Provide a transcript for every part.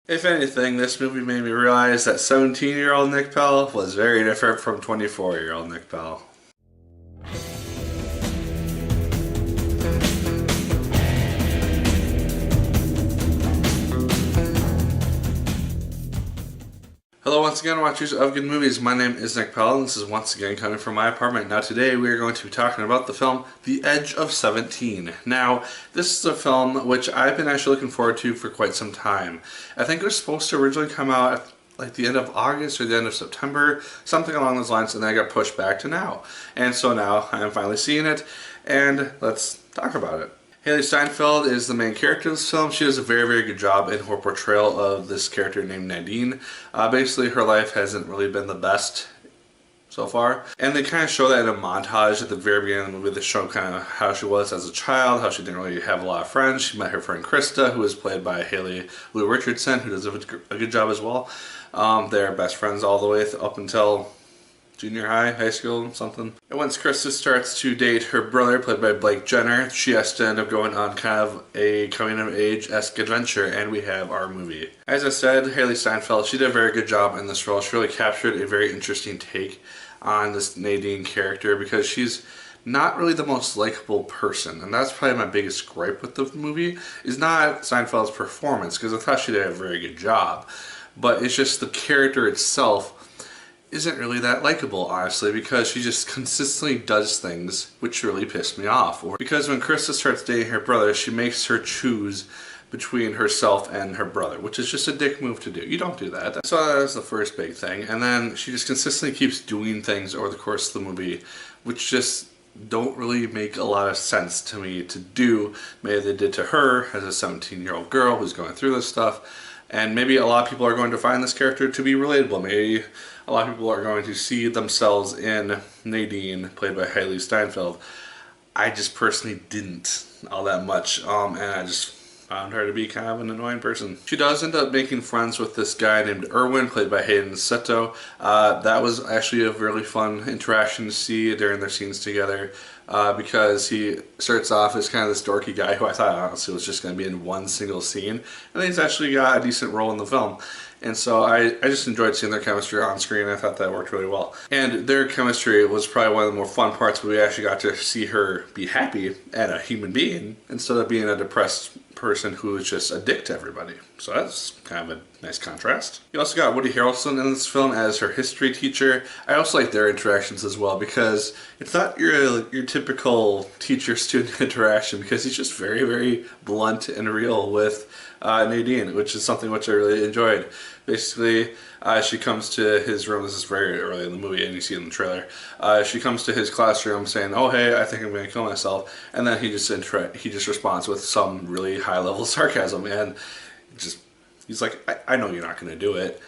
If anything, this movie made me realize that 17-year-old Nick Pell was very different from 24-year-old Nick Pell. Hello once again, watchers of good movies. My name is Nick Pell and this is once again coming from my apartment. Now today we are going to be talking about the film The Edge of 17. Now this is a film which I've been actually looking forward to for quite some time. I think it was supposed to originally come out at like the end of August or the end of September, something along those lines, and then I got pushed back to now. And so now I am finally seeing it and let's talk about it. Hailee Steinfeld is the main character of this film. She does a very, very good job in her portrayal of this character named Nadine. Basically, her life hasn't really been the best so far. And they kind of show that in a montage at the very beginning of the movie. They show kind of how she was as a child, how she didn't really have a lot of friends. She met her friend Krista, who is played by Hailee Richardson, who does a good job as well. They're best friends all the way up until junior high school, something. And once Krista starts to date her brother, played by Blake Jenner, she has to end up going on kind of a coming-of-age-esque adventure, and we have our movie. As I said, Hailee Steinfeld, she did a very good job in this role. She really captured a very interesting take on this Nadine character because she's not really the most likable person, and that's probably my biggest gripe with the movie, is not Steinfeld's performance, because I thought she did a very good job, but it's just the character itself isn't really that likable, honestly, because she just consistently does things which really piss me off. Or because when Krista starts dating her brother, she makes her choose between herself and her brother, which is just a dick move to do. You don't do that. So that was the first big thing. And then she just consistently keeps doing things over the course of the movie which just don't really make a lot of sense to me to do. Maybe they did to her as a 17-year-old girl who's going through this stuff. And maybe a lot of people are going to find this character to be relatable. Maybe a lot of people are going to see themselves in Nadine, played by Hailee Steinfeld. I just personally didn't all that much, and I just found her to be kind of an annoying person. She does end up making friends with this guy named Erwin, played by Hayden Seto. That was actually a really fun interaction to see during their scenes together, because he starts off as kind of this dorky guy who I thought honestly was just going to be in one single scene, and he's actually got a decent role in the film. And so I just enjoyed seeing their chemistry on screen. I thought that worked really well. And their chemistry was probably one of the more fun parts where we actually got to see her be happy and a human being instead of being a depressed person who is just a dick to everybody. So that's kind of a nice contrast. You also got Woody Harrelson in this film as her history teacher. I also like their interactions as well because it's not your typical teacher-student interaction, because he's just very, very blunt and real with Nadine, which is something which I really enjoyed. Basically, she comes to his room. This is very early in the movie, and you see it in the trailer. She comes to his classroom saying, "Oh, hey, I think I'm going to kill myself," and then he just responds with some really high-level sarcasm, and he's like, I know you're not going to do it,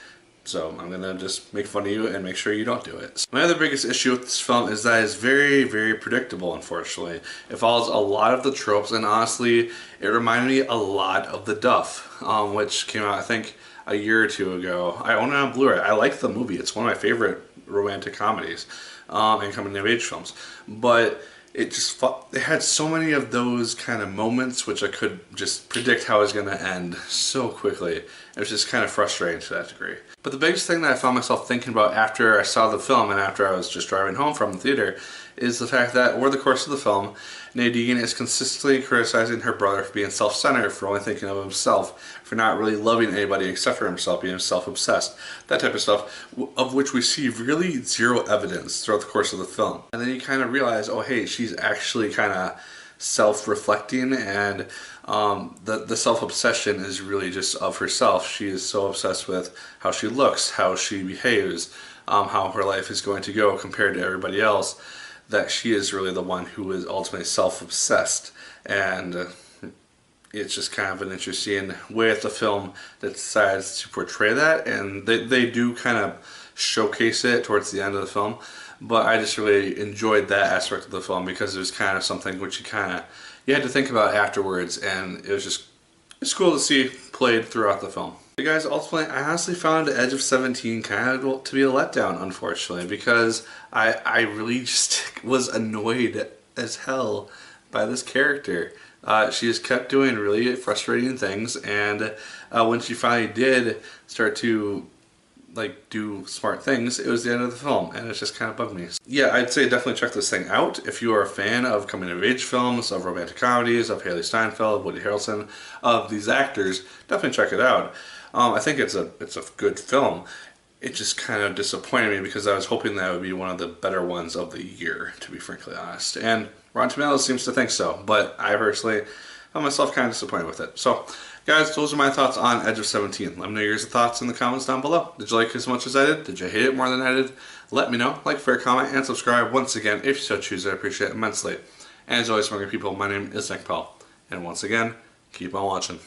so I'm going to just make fun of you and make sure you don't do it." My other biggest issue with this film is that it's very, very predictable, unfortunately. It follows a lot of the tropes, and honestly, it reminded me a lot of The Duff, which came out, I think, a year or two ago. I own it on Blu-ray. I like the movie. It's one of my favorite romantic comedies and coming-of-age films. But it had so many of those kind of moments which I could just predict how it was going to end so quickly. It was just kind of frustrating to that degree. But the biggest thing that I found myself thinking about after I saw the film and after I was just driving home from the theater is the fact that over the course of the film, Nadine is consistently criticizing her brother for being self-centered, for only thinking of himself, for not really loving anybody except for himself, being self-obsessed, that type of stuff, of which we see really zero evidence throughout the course of the film. And then you kind of realize, oh hey, she's actually kind of self-reflecting, and the self-obsession is really just of herself. She is so obsessed with how she looks, how she behaves, how her life is going to go compared to everybody else, that she is really the one who is ultimately self-obsessed. And it's just kind of an interesting way that the film decides to portray that, and they do kind of showcase it towards the end of the film. But I just really enjoyed that aspect of the film because it was kind of something which you had to think about afterwards, and it's cool to see played throughout the film. But guys, ultimately, I honestly found The Edge of 17 kind of to be a letdown, unfortunately, because I really just was annoyed as hell by this character. She just kept doing really frustrating things, and when she finally did start to do smart things, it was the end of the film, and it just kind of bugged me. Yeah, I'd say definitely check this thing out if you are a fan of coming of age films, of romantic comedies, of Hailee Steinfeld, Woody Harrelson, of these actors. Definitely check it out. I think it's a good film. It just kind of disappointed me because I was hoping that would be one of the better ones of the year, to be frankly honest. And Rotten Tomatoes seems to think so, but I personally found myself kind of disappointed with it. So, guys, those are my thoughts on Edge of 17. Let me know your thoughts in the comments down below. Did you like it as much as I did? Did you hate it more than I did? Let me know. Like, fair comment, and subscribe once again if you so choose. I appreciate it immensely. And as always, my good people, my name is Nick Pell. And once again, keep on watching.